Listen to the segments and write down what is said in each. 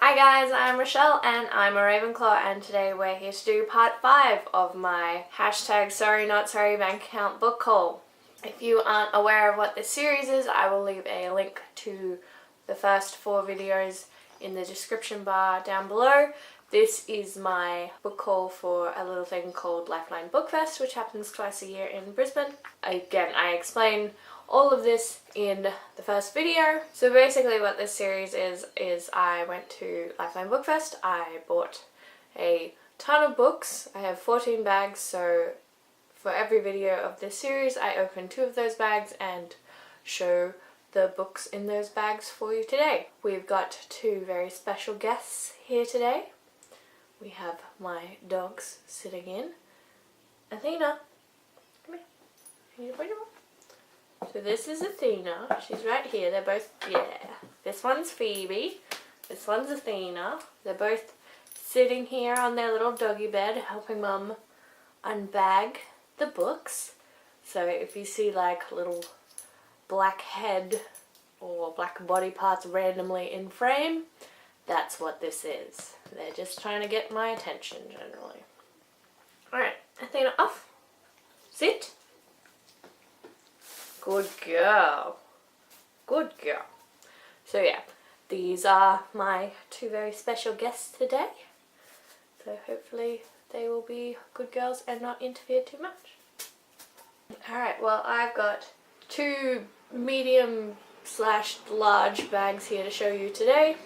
Hi guys, I'm Rochelle and I'm a Ravenclaw, and today we're here to do part 5 of my #SorryNotSorry bank account book haul. If you aren't aware of what this series is, I will leave a link to the first 4 videos in the description bar down below. This is my book haul for a little thing called Lifeline Bookfest, which happens twice a year in Brisbane. Again, I explain all of this in the first video. So basically what this series is I went to Lifeline Bookfest, I bought a ton of books. I have 14 bags, so for every video of this series I open 2 of those bags and show the books in those bags for you today. We've got 2 very special guests here today. We have my dogs sitting in. Athena, come here. Can you put your mom? So this is Athena. She's right here. They're both, This one's Phoebe. This one's Athena. They're both sitting here on their little doggy bed helping Mum unbag the books. So if you see like little black head or black body parts randomly in frame, that's what this is. They're just trying to get my attention generally. Alright, Athena, off. Sit. Good girl. Good girl. So yeah, these are my 2 very special guests today. So hopefully they will be good girls and not interfere too much. Alright, well I've got 2 medium/large bags here to show you today.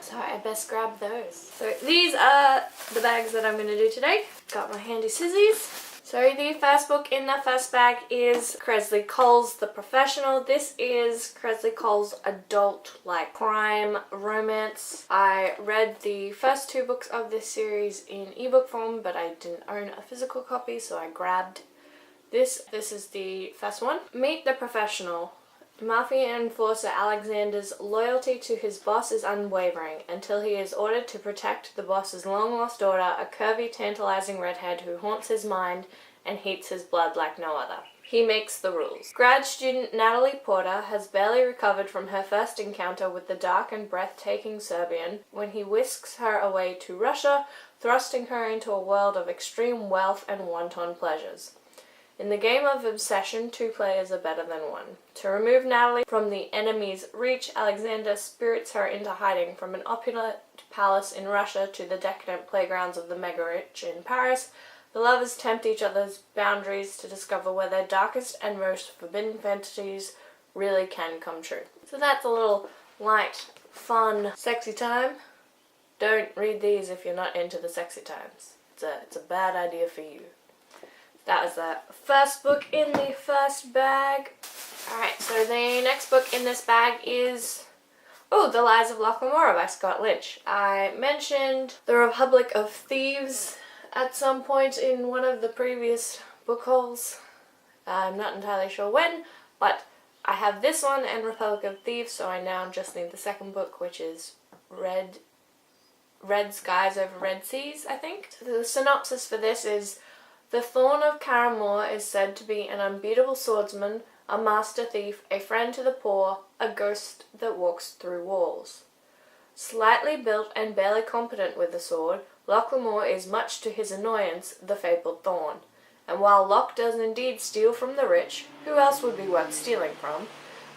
So I best grab those. So these are the bags that I'm going to do today. Got my handy scissors. So the first book in the first bag is Kresley Cole's The Professional. This is Kresley Cole's adult crime romance. I read the first 2 books of this series in ebook form, but I didn't own a physical copy, so I grabbed this. This is the first one. Meet the Professional. Mafia enforcer Alexander's loyalty to his boss is unwavering until he is ordered to protect the boss's long-lost daughter, a curvy, tantalizing redhead who haunts his mind and heats his blood like no other. He makes the rules. Grad student Natalie Porter has barely recovered from her first encounter with the dark and breathtaking Serbian when he whisks her away to Russia, thrusting her into a world of extreme wealth and wanton pleasures. In the game of obsession, 2 players are better than 1. To remove Natalie from the enemy's reach, Alexander spirits her into hiding from an opulent palace in Russia to the decadent playgrounds of the mega-rich in Paris. The lovers tempt each other's boundaries to discover where their darkest and most forbidden fantasies really can come true. So that's a little light, fun, sexy time. Don't read these if you're not into the sexy times. It's a bad idea for you. That was the first book in the first bag. Alright, so the next book in this bag is The Lies of Locke Lamora by Scott Lynch. I mentioned The Republic of Thieves at some point in one of the previous book hauls. I'm not entirely sure when, but I have this one and Republic of Thieves, so I now just need the second book, which is Red Skies Over Red Seas, I think. So the synopsis for this is: the Thorn of Caramore is said to be an unbeatable swordsman, a master thief, a friend to the poor, a ghost that walks through walls. Slightly built and barely competent with the sword, Locke Lamora is, much to his annoyance, the fabled Thorn. And while Locke does indeed steal from the rich, who else would be worth stealing from?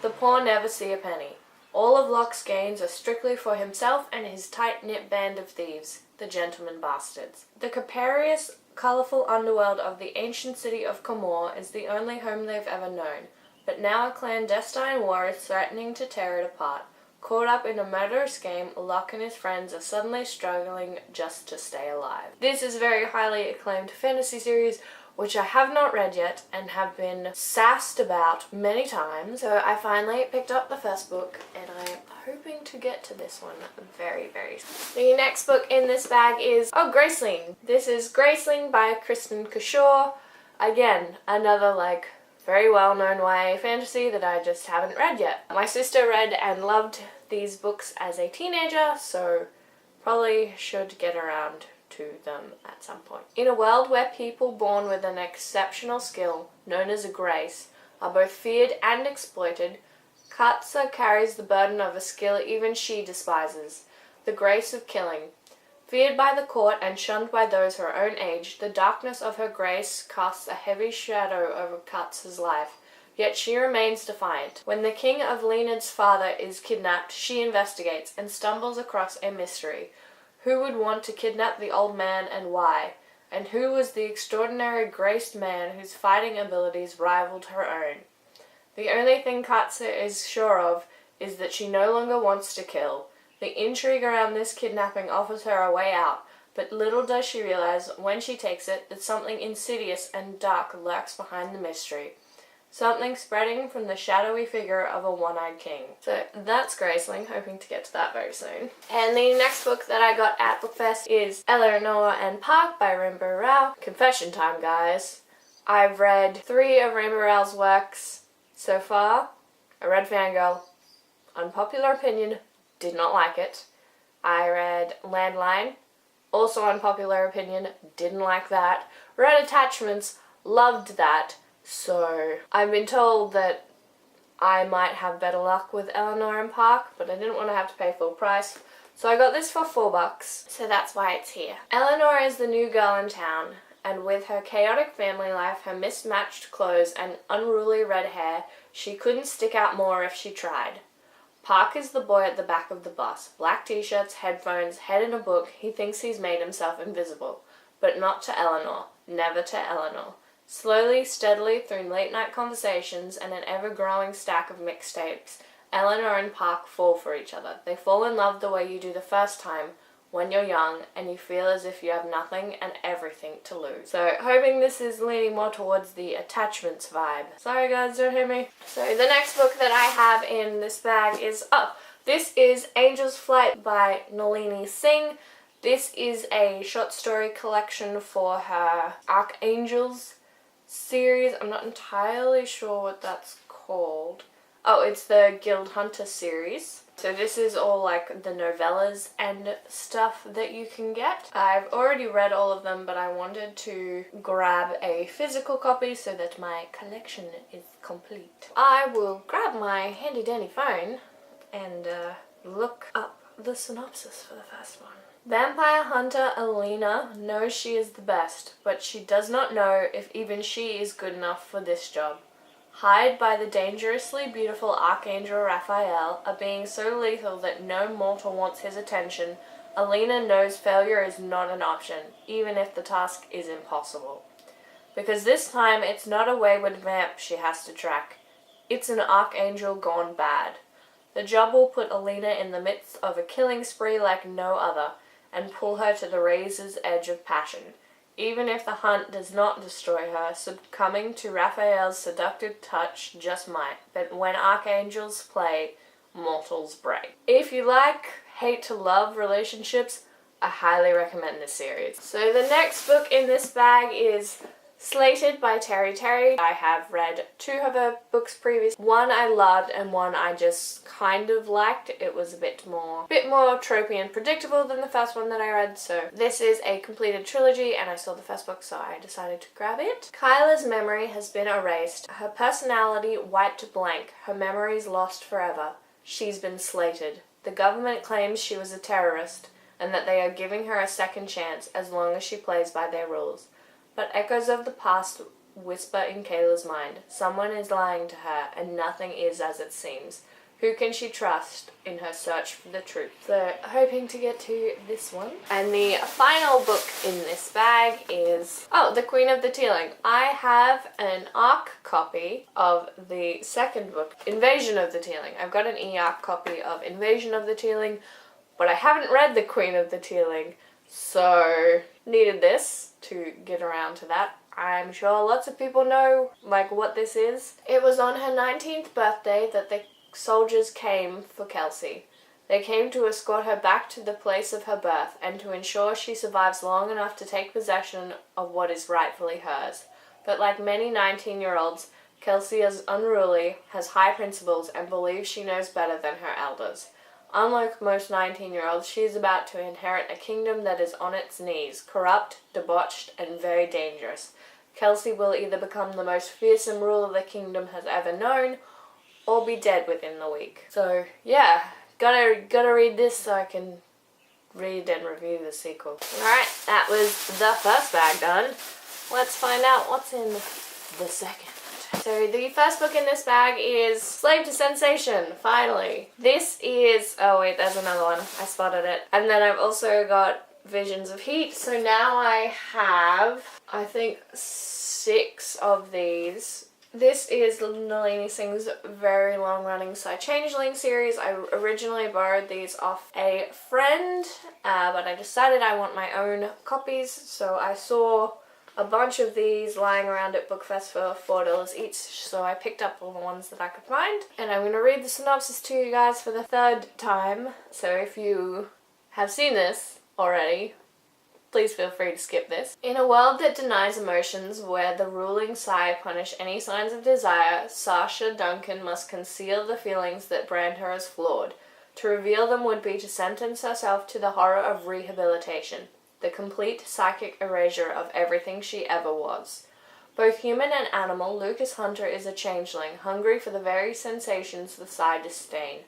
The poor never see a penny. All of Locke's gains are strictly for himself and his tight-knit band of thieves, the Gentleman Bastards. The capacious, colourful underworld of the ancient city of Camorr is the only home they've ever known, but now a clandestine war is threatening to tear it apart. Caught up in a murderous game, Locke and his friends are suddenly struggling just to stay alive. This is a very highly acclaimed fantasy series, which I have not read yet and have been sassed about many times. So I finally picked up the first book and I am hoping to get to this one very, very soon. The next book in this bag is Graceling. This is Graceling by Kristen Cashore. Again, another very well-known YA fantasy that I just haven't read yet. My sister read and loved these books as a teenager, so probably should get around to them at some point. In a world where people born with an exceptional skill, known as a grace, are both feared and exploited, Katsa carries the burden of a skill even she despises. the grace of killing. Feared by the court and shunned by those her own age, the darkness of her grace casts a heavy shadow over Katz's life. Yet she remains defiant. When the king of Leonard's father is kidnapped, she investigates and stumbles across a mystery. Who would want to kidnap the old man and why? And who was the extraordinary graced man whose fighting abilities rivaled her own? The only thing Katze is sure of is that she no longer wants to kill. The intrigue around this kidnapping offers her a way out, but little does she realize when she takes it that something insidious and dark lurks behind the mystery. Something spreading from the shadowy figure of a one-eyed king. So that's Graceling, hoping to get to that very soon. And the next book that I got at Bookfest is Eleanor and Park by Rainbow Rowell. Confession time, guys. I've read 3 of Rainbow Rowell's works so far. I read Fangirl. Unpopular opinion, did not like it. I read Landline. Also unpopular opinion, didn't like that. Read Attachments, loved that. So I've been told that I might have better luck with Eleanor and Park, but I didn't want to have to pay full price. So I got this for $4, so that's why it's here. Eleanor is the new girl in town, and with her chaotic family life, her mismatched clothes, and unruly red hair, she couldn't stick out more if she tried. Park is the boy at the back of the bus. Black t-shirts, headphones, head in a book. He thinks he's made himself invisible. But not to Eleanor. Never to Eleanor. Slowly, steadily, through late-night conversations and an ever-growing stack of mixtapes, Eleanor and Park fall for each other. They fall in love the way you do the first time, when you're young, and you feel as if you have nothing and everything to lose. So, hoping this is leaning more towards the Attachments vibe. Sorry guys, don't hit me. So, the next book that I have in this bag is, this is Angel's Flight by Nalini Singh. This is a short story collection for her Archangels series. I'm not entirely sure what that's called. Oh, it's the Guild Hunter series. So this is all like the novellas and stuff that you can get. I've already read all of them, but I wanted to grab a physical copy so that my collection is complete. I will grab my handy dandy phone and look up the synopsis for the first one. Vampire hunter Alina knows she is the best, but she does not know if even she is good enough for this job. Hired by the dangerously beautiful Archangel Raphael, a being so lethal that no mortal wants his attention, Alina knows failure is not an option, even if the task is impossible. Because this time it's not a wayward vamp she has to track. It's an Archangel gone bad. The job will put Alina in the midst of a killing spree like no other, and pull her to the razor's edge of passion. Even if the hunt does not destroy her, succumbing to Raphael's seductive touch just might. But when archangels play, mortals break. If you like hate to love relationships, I highly recommend this series. So the next book in this bag is Slated by Terry Terry. I have read 2 of her books previous. One I loved and one I just kind of liked. It was a bit more tropey and predictable than the first one that I read. So this is a completed trilogy and I saw the first book, so I decided to grab it. Kyla's memory has been erased. Her personality wiped blank. Her memories lost forever. She's been slated. The government claims she was a terrorist and that they are giving her a second chance as long as she plays by their rules. But echoes of the past whisper in Kayla's mind. Someone is lying to her, and nothing is as it seems. Who can she trust in her search for the truth? So, hoping to get to this one. And the final book in this bag is, The Queen of the Teeling. I have an ARC copy of the second book, Invasion of the Teeling. I've got an e-ARC copy of Invasion of the Teeling, but I haven't read The Queen of the Teeling, so needed this to get around to that. I'm sure lots of people know what this is. It was on her 19th birthday that the soldiers came for Kelsey. They came to escort her back to the place of her birth and to ensure she survives long enough to take possession of what is rightfully hers. But like many 19-year-olds, Kelsey is unruly, has high principles, and believes she knows better than her elders. Unlike most 19-year-olds, she is about to inherit a kingdom that is on its knees, corrupt, debauched, and very dangerous. Kelsey will either become the most fearsome ruler the kingdom has ever known, or be dead within the week. So, yeah, gotta read this so I can read and review the sequel. Alright, that was the first bag done. Let's find out what's in the second. So the first book in this bag is Slave to Sensation, finally. This is, oh wait, there's another one. I spotted it. And then I've also got Visions of Heat. So now I have, I think, 6 of these. This is Nalini Singh's very long-running Psy-Changeling series. I originally borrowed these off a friend, but I decided I want my own copies, so I saw a bunch of these lying around at Bookfest for $4 each, so I picked up all the ones that I could find. And I'm going to read the synopsis to you guys for the 3rd time, so if you have seen this already, please feel free to skip this. In a world that denies emotions, where the ruling Psy punish any signs of desire, Sasha Duncan must conceal the feelings that brand her as flawed. To reveal them would be to sentence herself to the horror of rehabilitation, the complete psychic erasure of everything she ever was. Both human and animal, Lucas Hunter is a changeling, hungry for the very sensations the Psy disdain.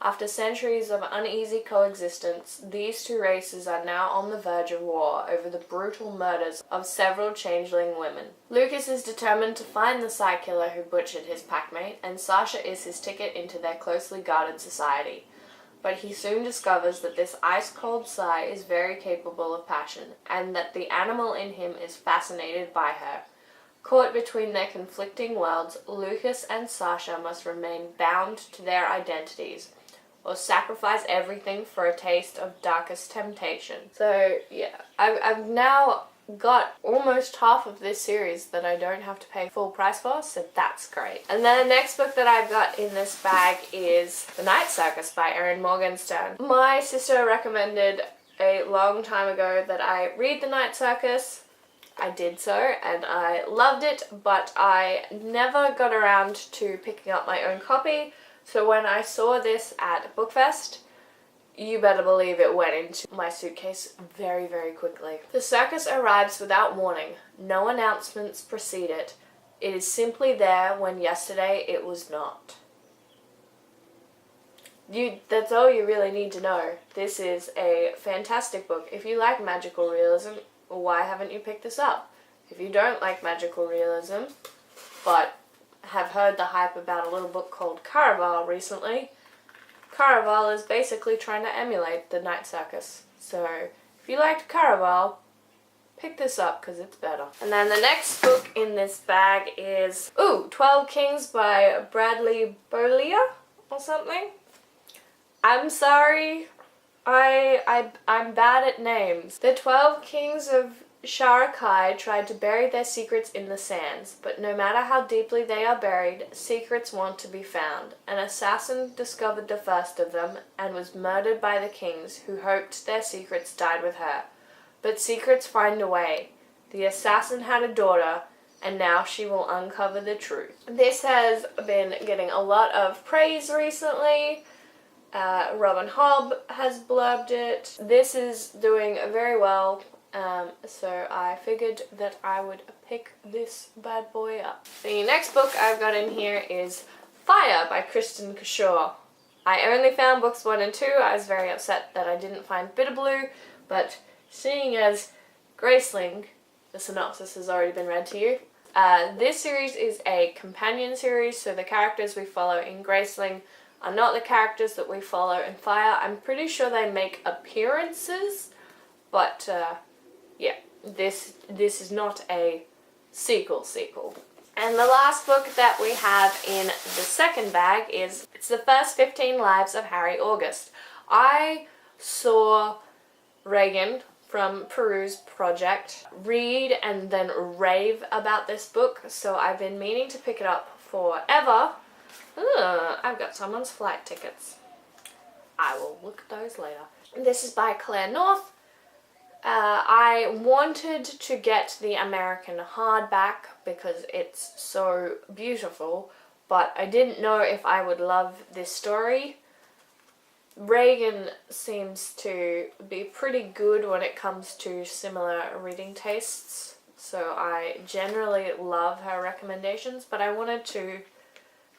After centuries of uneasy coexistence, these two races are now on the verge of war over the brutal murders of several changeling women. Lucas is determined to find the Psy killer who butchered his packmate, and Sasha is his ticket into their closely guarded society. But he soon discovers that this ice-cold Psy is very capable of passion, and that the animal in him is fascinated by her. Caught between their conflicting worlds, Lucas and Sasha must remain bound to their identities, or sacrifice everything for a taste of darkest temptation. So yeah, I've now got almost half of this series that I don't have to pay full price for, so that's great. And then the next book that I've got in this bag is The Night Circus by Erin Morgenstern. My sister recommended a long time ago that I read The Night Circus. I did so, and I loved it, but I never got around to picking up my own copy. So when I saw this at Bookfest, you better believe it went into my suitcase very, very quickly. The circus arrives without warning. No announcements precede it. It is simply there when yesterday it was not. That's all you really need to know. This is a fantastic book. If you like magical realism, why haven't you picked this up? If you don't like magical realism, but have heard the hype about a little book called Caraval recently, Caraval is basically trying to emulate The Night Circus. So if you liked Caraval, pick this up because it's better. And then the next book in this bag is 12 Kings by Bradley Beaulieu or something. I'm sorry, I'm bad at names. The 12 Kings of Sharakai tried to bury their secrets in the sands, but no matter how deeply they are buried, secrets want to be found. An assassin discovered the first of them and was murdered by the kings, who hoped their secrets died with her. But secrets find a way. The assassin had a daughter, and now she will uncover the truth. This has been getting a lot of praise recently. Robin Hobb has blurbed it. This is doing very well. So I figured that I would pick this bad boy up. The next book I've got in here is Fire by Kristen Cashore. I only found books 1 and 2. I was very upset that I didn't find Bitterblue, but seeing as Graceling, the synopsis has already been read to you. This series is a companion series, so the characters we follow in Graceling are not the characters that we follow in Fire. I'm pretty sure they make appearances, but yeah, this is not a sequel. And the last book that we have in the second bag it's the first 15 lives of Harry August. I saw Reagan from Peru's Project read and then rave about this book, so I've been meaning to pick it up forever. I've got someone's flight tickets. I will look at those later. This is by Claire North. I wanted to get the American hardback because it's so beautiful, but I didn't know if I would love this story. Reagan seems to be pretty good when it comes to similar reading tastes, so I generally love her recommendations, but I wanted to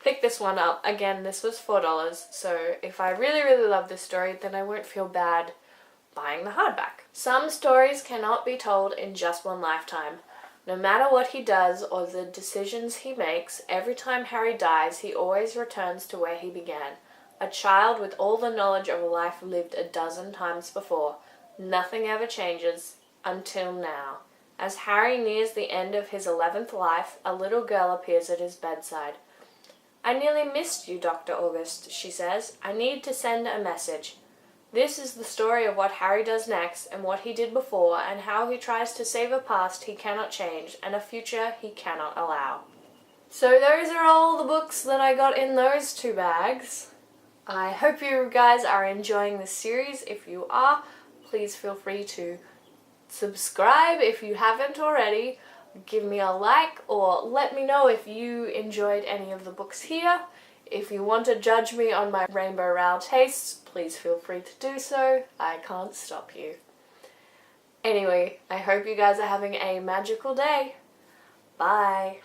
pick this one up. Again, this was $4, so if I really, really love this story, then I won't feel bad buying the hardback. Some stories cannot be told in just one lifetime. No matter what he does or the decisions he makes, every time Harry dies, he always returns to where he began. A child with all the knowledge of a life lived a dozen times before. Nothing ever changes until now. As Harry nears the end of his 11th life, a little girl appears at his bedside. "I nearly missed you, Dr. August," she says. "I need to send a message." This is the story of what Harry does next and what he did before and how he tries to save a past he cannot change and a future he cannot allow. So those are all the books that I got in those 2 bags. I hope you guys are enjoying this series. If you are, please feel free to subscribe if you haven't already. Give me a like or let me know if you enjoyed any of the books here. If you want to judge me on my Rainbow Rowell tastes, please feel free to do so. I can't stop you. Anyway, I hope you guys are having a magical day. Bye.